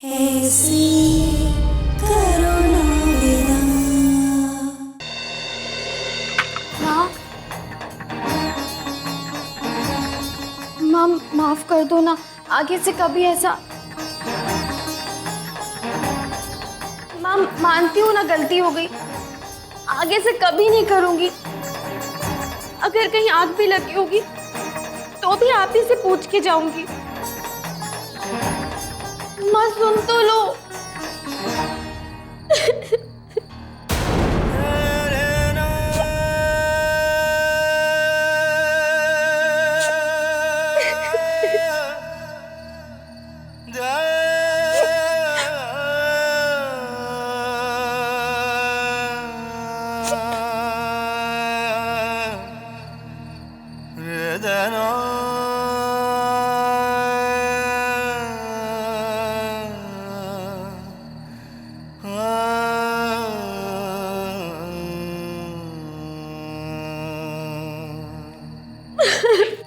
ऐसी करो ना विदा। माँ, माँ माफ कर दो ना, आगे से कभी ऐसा। माँ मानती हूँ ना गलती हो गई, आगे से कभी नहीं करूँगी। अगर कहीं आग भी लगी होगी तो भी आप ही से पूछ के जाऊंगी। माँ सुन तो लो।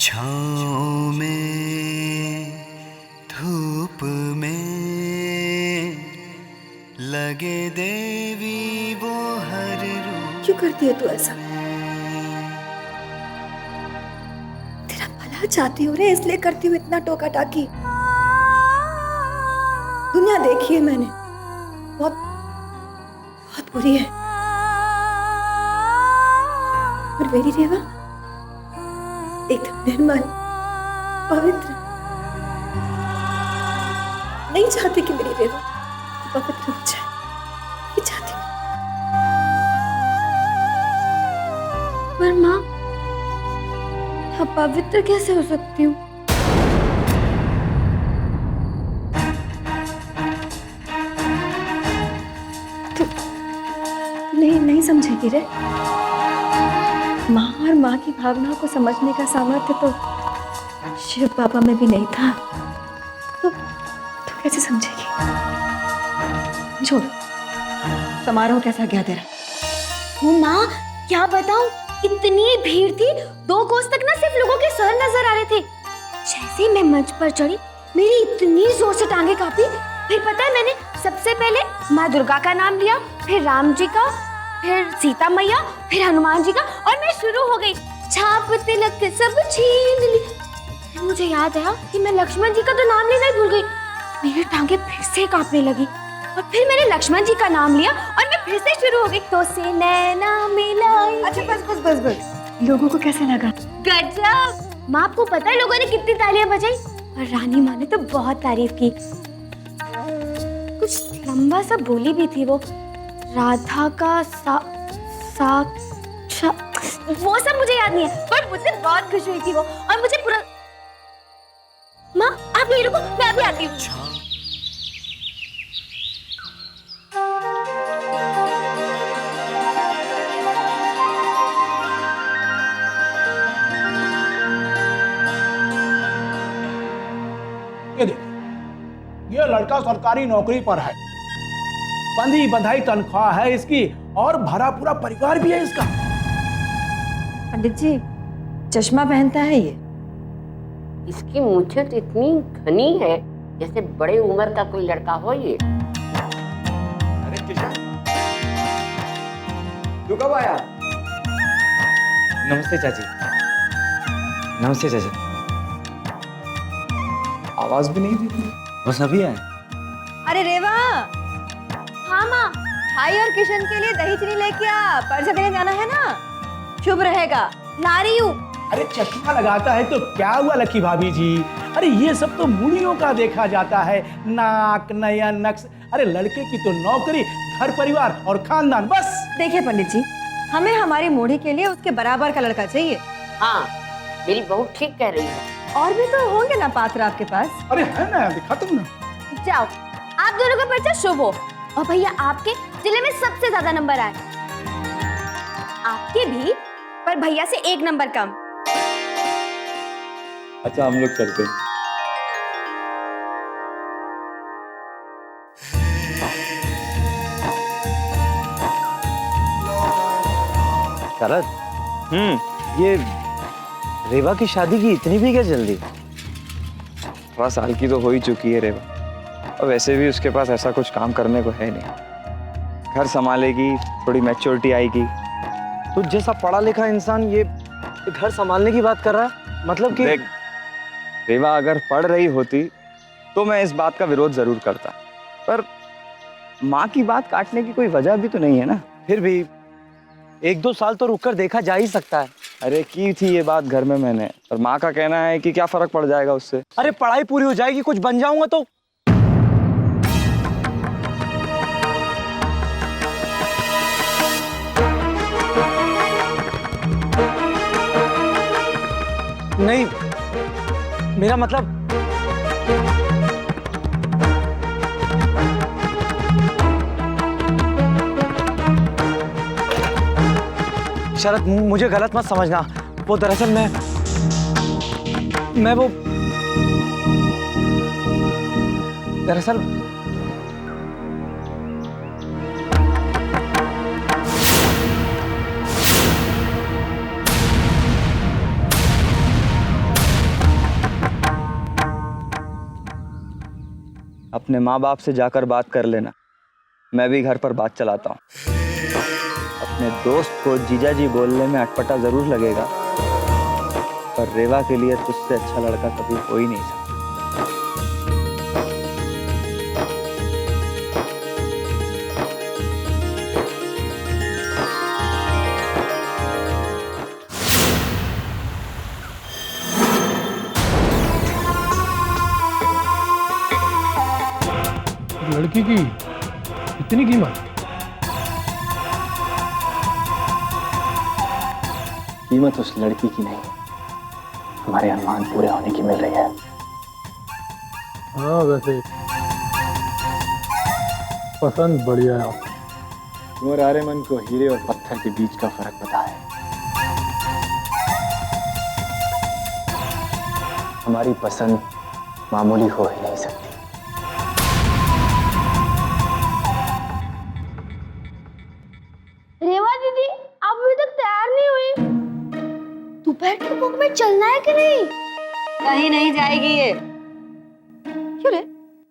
छाँव में धूप में लगे देवी वो हर रूप। क्यों करती है तू ऐसा? तेरा भला चाहती हो रे, इसलिए करती हूँ इतना टोका टाकी। दुनिया देखी है मैंने, बहुत बहुत बुरी है। और मेरी रेवा एकदम निर्मल पवित्र। नहीं चाहती कि मेरी रेवा पवित्र हो जाए, नहीं चाहती। पर माँ, मैं पवित्र कैसे हो सकती हूँ? नहीं समझेगी रे। माँ और माँ की भावनाओं को समझने का सामर्थ्य तो शिव बाबा में भी नहीं था। तो कैसे समझेगी? छोड़, समारोह कैसा गया तेरा? वो माँ, क्या बताऊं, इतनी भीड़ थी, 2 कोस तक ना सिर्फ लोगों के सर नजर आ रहे थे। जैसे ही मैं मंच पर चढ़ी, मेरी इतनी जोर से टांगे कांपी। फिर पता है, मैंने सबसे पहले माँ दुर्गा का नाम लिया, फिर राम जी का, फिर सीता मैया, फिर हनुमान जी का, और मैं शुरू हो गई। छाप तिलक सब छीन ली। फिर मुझे याद आया कि मैं लक्ष्मण जी का तो नाम लेना ही भूल गई। मेरी टांगे फिर से कांपने लगी और फिर मैंने लक्ष्मण जी का नाम लिया और मैं फिर से शुरू हो गई। तो से नैना मिलाई। अच्छा बस। लोगों को कैसे लगा? गजब! माँ, आपको पता है लोगों ने कितनी तालियां बजाई? और रानी माँ ने तो बहुत तारीफ की। कुछ लंबा सा बोली भी थी वो, राधा का वो सब मुझे याद नहीं है, पर मुझसे बहुत खुश हुई थी वो। और मुझे पूरा। माँ, आप यहीं रुको, मैं अभी आती हूँ। ये देख, ये लड़का सरकारी नौकरी पर है, बंधी बंधाई तनख्वाह है इसकी, और भरा पूरा परिवार भी है इसका। पंडित जी, चश्मा पहनता है ये। इसकी मूछें तो इतनी घनी है जैसे बड़े उम्र का कोई लड़का हो ये। अरे किशन, तू कब आया? नमस्ते चाची। नमस्ते चाचा। आवाज भी नहीं दी। बस अभी आए। अरे रेवा, हाँ माँ। भाई और किशन के लिए दही चीनी लेके आ, पर्चा देने जाना है ना, शुभ रहेगा। ला रही हूँ। अरे चश्मा लगाता है तो क्या हुआ लकी भाभी जी? अरे ये सब तो मुड़ियों का देखा जाता है, नाक नयन नक्श। अरे लड़के की तो नौकरी, घर परिवार और खानदान, बस। देखिए पंडित जी, हमें हमारी मोढ़ी के लिए उसके बराबर का लड़का चाहिए। हाँ, मेरी बहू ठीक कह रही है। और भी तो होंगे ना पात्र आपके पास। अरे है ना, दिखा तुम ना। जाओ, आप दोनों का पर्चा शुभ हो। और भैया, आपके जिले में सबसे ज्यादा नंबर आए। आपके भी, पर भैया से 1 नंबर कम। अच्छा, हम लोग चलते हैं। शरद, ये रेवा की शादी की इतनी भी क्या जल्दी? 18 साल की तो हो ही चुकी है रेवा। और वैसे भी उसके पास ऐसा कुछ काम करने को है नहीं। घर संभालेगी, थोड़ी मैच्योरिटी आएगी। तो जैसा पढ़ा लिखा इंसान ये घर संभालने की बात कर रहा है, मतलब कि देख, रेवा अगर पढ़ रही होती तो मैं इस बात का विरोध जरूर करता, पर माँ की बात काटने की कोई वजह भी तो नहीं है ना। फिर भी 1-2 साल तो रुककर देखा जा ही सकता है। अरे की थी ये बात घर में मैंने, और माँ का कहना है कि क्या फर्क पड़ जाएगा उससे। अरे पढ़ाई पूरी हो जाएगी, कुछ बन जाऊंगा तो। नहीं, मेरा मतलब शरद, मुझे गलत मत समझना। वो दरअसल मैं वो दरअसल अपने माँ बाप से जाकर बात कर लेना, मैं भी घर पर बात चलाता हूँ। अपने दोस्त को जीजा जी बोलने में अटपटा जरूर लगेगा, पर रेवा के लिए तुझसे अच्छा लड़का कभी हो ही नहीं सकता। लड़की की इतनी कीमत? कीमत उस लड़की की नहीं, हमारे अरमान पूरे होने की मिल रही है। हाँ, वैसे पसंद बढ़िया है। कुंवर आर्यमन को हीरे और पत्थर के बीच का फर्क पता है। हमारी पसंद मामूली हो ही नहीं सकती। रेवा दीदी, आप अभी तक तैयार नहीं हुई। दोपहर की भूख में चलना है कि नहीं? कहीं नहीं जाएगी ये। क्यों रे,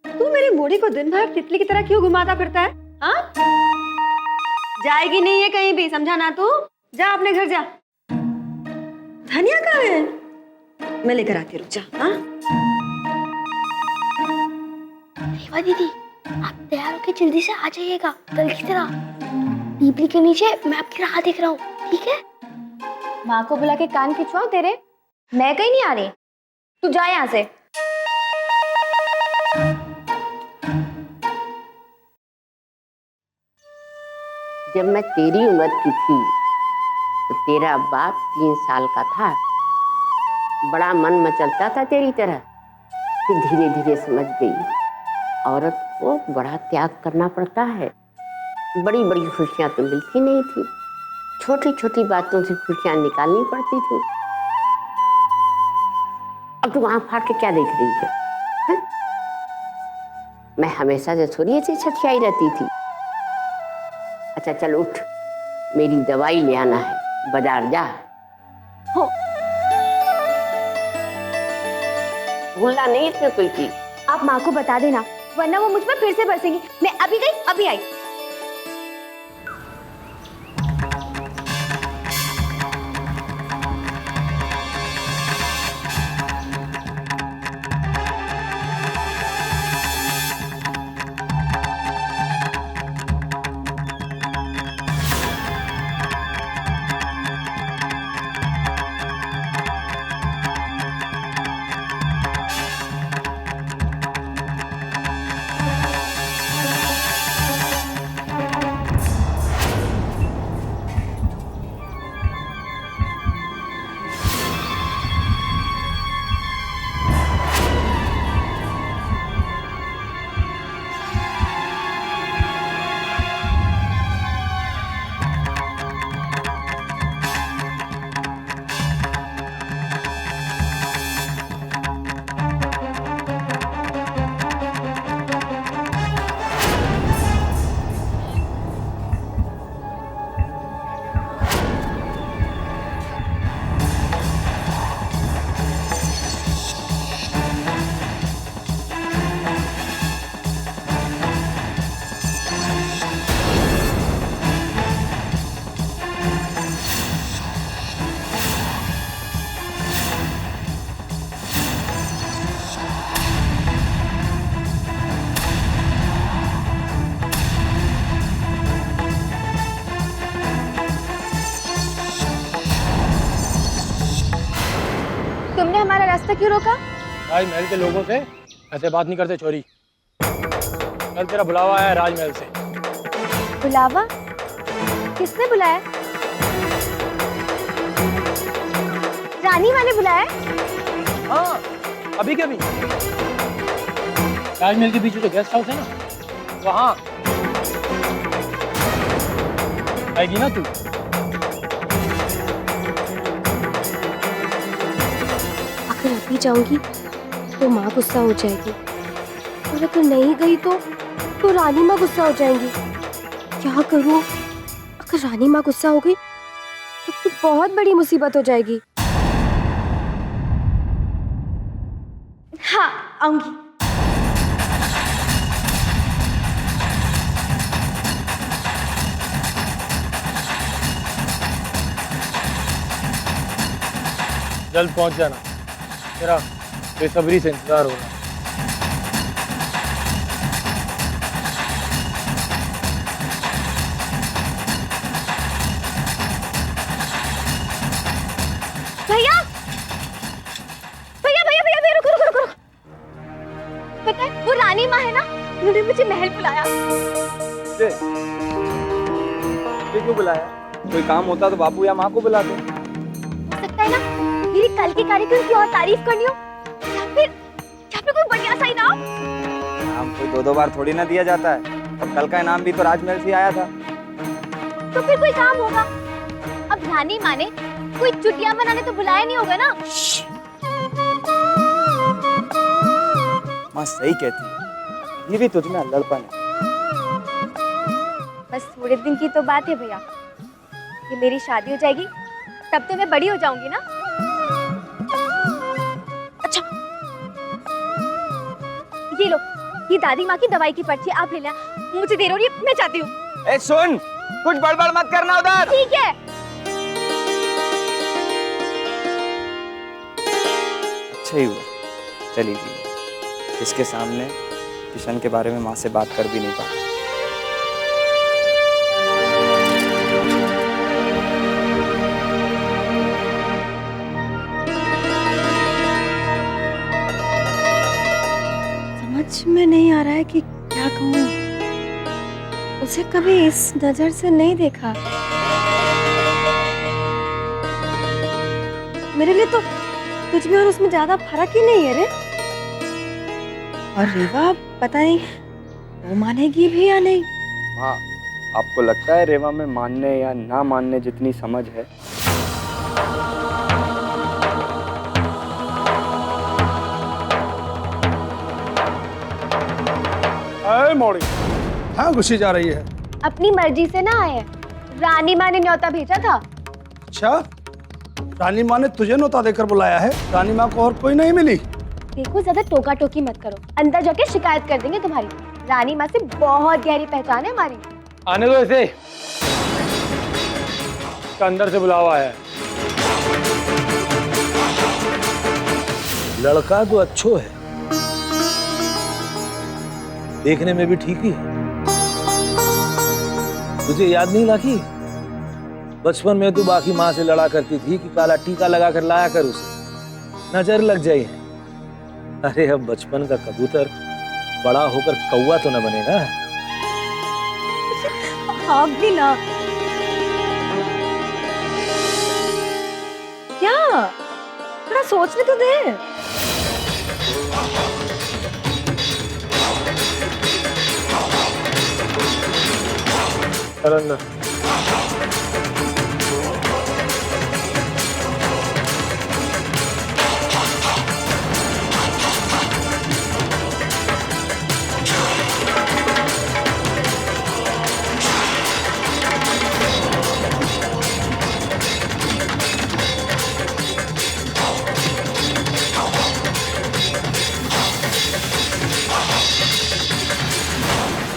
तू मेरी मोड़ी को दिन भर तितली की तरह क्यों घुमाता फिरता है? हाँ, जाएगी नहीं है कहीं भी, समझा ना तू? जा अपने घर जा। धनिया कहाँ है? मैं लेकर आती, रुक जा। हाँ, रेवा दीदी, आप तैयार होकर जल्दी से आ जाइएगा, कल की तरह। पीपली के नीचे मैं आपकी राह देख रहा हूँ, ठीक है? माँ को बुला के कान खिंचवाओ तेरे। मैं कहीं नहीं आ रही, तू जा यहाँ से। जब मैं तेरी उम्र की थी तो तेरा बाप 3 साल का था। बड़ा मन मचलता था तेरी तरह। फिर धीरे धीरे समझ गई औरत को बड़ा त्याग करना पड़ता है। बड़ी बड़ी खुशियां तो मिलती नहीं थी, छोटी छोटी बातों से खुशियां निकालनी पड़ती थी। अब तू आँख फाड़ के क्या देख रही है? हैं? मैं हमेशा जसोरिये से छठियाई रहती थी। अच्छा चल उठ, मेरी दवाई ले आना है, बाजार जा। हो, भूलना नहीं इसमें कोई चीज। आप माँ को बता देना, वरना वो मुझ पर फिर से बरसेंगी। मैं अभी गई अभी आई। ऐसे क्यों रोका? राजमहल के लोगों से ऐसे बात नहीं करते चोरी। कल तेरा बुलावा आया है राजमहल से। बुलावा? किसने बुलाया? रानी माँ ने बुलाया? हाँ, अभी के अभी। राजमहल के पीछे जो गेस्ट हाउस है ना, वहाँ आएगी ना तू? अगर अभी जाऊंगी तो माँ गुस्सा हो जाएगी, और अगर नहीं गई तो रानी माँ गुस्सा हो जाएंगी। क्या करूँ? अगर रानी माँ गुस्सा हो गई तो बहुत बड़ी मुसीबत हो जाएगी। हाँ, आऊंगी। जल्द पहुंच जाना, तेरा बेसब्री से इंतजार हो रहा है। भैया भैया भैया भैया रुको रुको रुको रुको। पता है वो रानी माँ है ना, उन्होंने मुझे महल बुलाया। ये क्यों बुलाया? कोई काम होता तो बापू या माँ को बुलाते। हो सकता है ना मेरी कल के कार्यक्रम की और तारीफ करनी हो, या फिर कोई बढ़िया सा इनाम। नाम कोई दो बार थोड़ी ना दिया जाता है। अब कल का इनाम भी तो राजमहल से आया था। तो फिर कोई काम होगा। अब रानी माँ ने कोई चुटिया बनाने तो बुलाया नहीं होगा ना। माँ सही कहती है, ये भी तुझमें लड़पन है। बस थोड़े दिन की तो बात है भैया, ये मेरी शादी हो जाएगी तब तो मैं बड़ी हो जाऊंगी ना। अच्छा ये लो, ये दादी माँ की दवाई की पर्ची, आप ले लेना। मुझे देर हो रही है, मैं जाती हूँ। ए सुन, कुछ बड़बड़ मत करना उधर। ठीक है। अच्छा ही हुआ चली गई। इसके सामने किशन के बारे में माँ से बात कर भी नहीं पाता। समझ में नहीं आ रहा है कि क्या कहूँ। उसे कभी इस नजर से नहीं देखा। मेरे लिए तो तुझ में और उसमें ज्यादा फर्क ही नहीं है रे। और रेवा पता नहीं वो मानेगी भी या नहीं। माँ, आपको लगता है रेवा में मानने या ना मानने जितनी समझ है? मोड़ी हाँ घुसी जा रही है। अपनी मर्जी से ना आए, रानी माँ ने न्योता भेजा था। अच्छा, रानी माँ ने तुझे न्योता देकर बुलाया है? रानी माँ को और कोई नहीं मिली? देखो ज्यादा टोका टोकी मत करो, अंदर जाके शिकायत कर देंगे तुम्हारी। रानी माँ से बहुत गहरी पहचान है हमारी। आने दो ऐसे, इसका अंदर से बुलावा है। लड़का तो अच्छो है, देखने में भी ठीक ही है। तुझे याद नहीं लाकी, बचपन में तू बाकी माँ से लड़ा करती थी कि काला टीका लगा कर लाया कर उसे, नजर लग जाए। अरे अब बचपन का कबूतर बड़ा होकर कौवा तो न बनेगा। आप भी ना। क्या थोड़ा सोचने तो दे। अंदर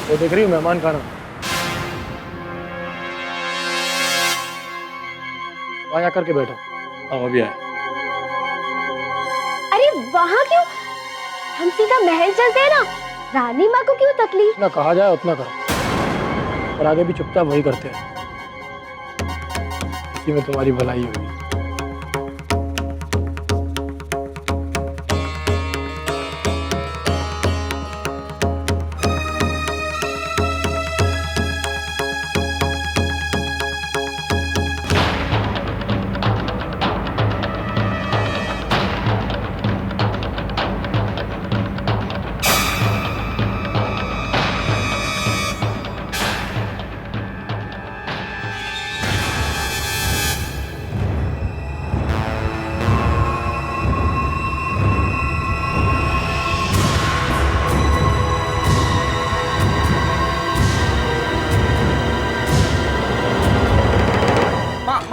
वो देख रही हूँ मेहमान खाना, वहाँ करके बैठो। हाँ अभी आए। अरे वहाँ क्यों, हम सीधा महल चलते हैं ना। रानी माँ को क्यों तकलीफ? जितना कहा जाए उतना करो, और आगे भी चुपचाप वही करते हैं। इसी में तुम्हारी भलाई होगी।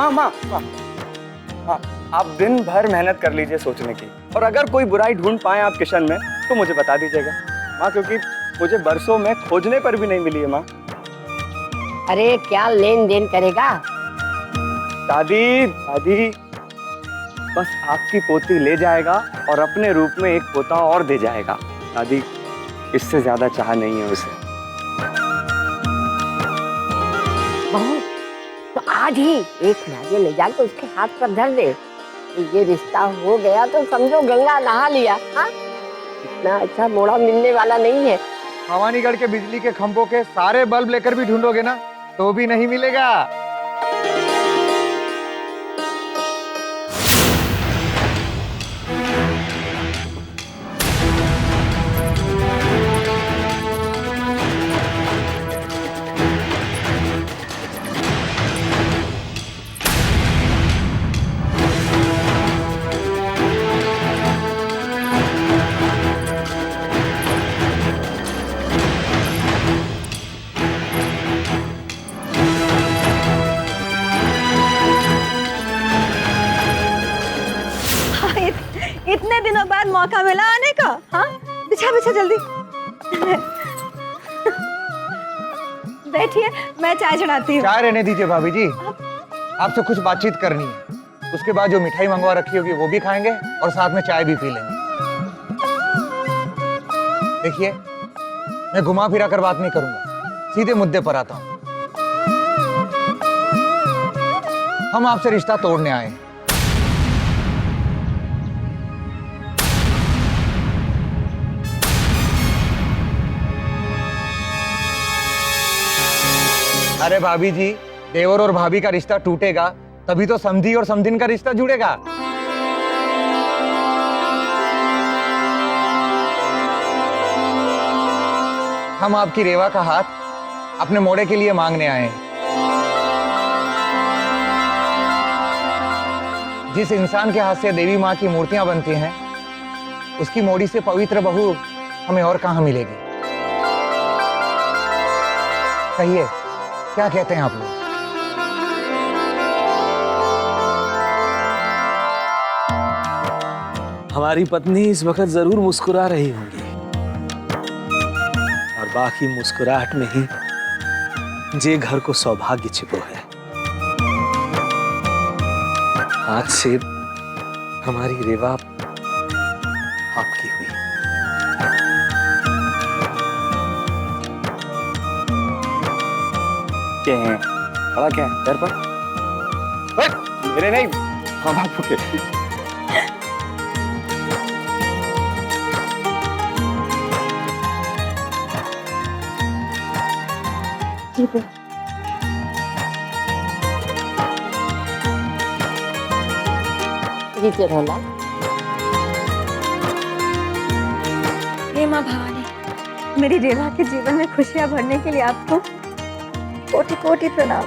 हाँ माँ, हाँ हाँ, आप दिन भर मेहनत कर लीजिए सोचने की, और अगर कोई बुराई ढूंढ पाए आप किशन में तो मुझे बता दीजिएगा माँ, क्योंकि मुझे बरसों में खोजने पर भी नहीं मिली है माँ। अरे क्या लेन देन करेगा? दादी दादी, बस आपकी पोती ले जाएगा और अपने रूप में एक पोता और दे जाएगा। दादी, इससे ज्यादा चाह नहीं है उसे। बहू, तो आज ही एक नारियल ले जाकर उसके हाथ पर धर दे। ये रिश्ता हो गया तो समझो गंगा नहा लिया। हाँ, इतना अच्छा मोड़ा मिलने वाला नहीं है। भवानीगढ़ के बिजली के खंभों के सारे बल्ब लेकर भी ढूंढोगे ना तो भी नहीं मिलेगा। इतने दिनों बाद मौका मिला आने का। हाँ, बिछा बिछा जल्दी। बैठिए, मैं चाय चढ़ाती हूँ। चाय रहने दीजिए भाभी जी, आपसे कुछ बातचीत करनी है। उसके बाद जो मिठाई मंगवा रखी होगी वो भी खाएंगे और साथ में चाय भी पी लेंगे। देखिए, मैं घुमा फिरा कर बात नहीं करूंगा, सीधे मुद्दे पर आता हूँ। हम आपसे रिश्ता तोड़ने आए हैं। अरे भाभी जी, देवर और भाभी का रिश्ता टूटेगा तभी तो समधी और समधिन का रिश्ता जुड़ेगा। हम आपकी रेवा का हाथ अपने मोड़े के लिए मांगने आए हैं। जिस इंसान के हाथ से देवी माँ की मूर्तियां बनती हैं, उसकी मोड़ी से पवित्र बहू हमें और कहां मिलेगी? कहिए, क्या कहते हैं आप लोग? हमारी पत्नी इस वक्त जरूर मुस्कुरा रही होंगी, और बाकी मुस्कुराहट में ही जे घर को सौभाग्य छिपो है। आज से हमारी रेवा आपकी हुई। क्या है? बड़ा क्या है? पैर पर? मेरे नहीं, हाँ बापू के। जीते रहो। हे माँ भवानी, मेरी रेवा के जीवन में खुशियां भरने के लिए आपको कोटि कोटि प्रणाम।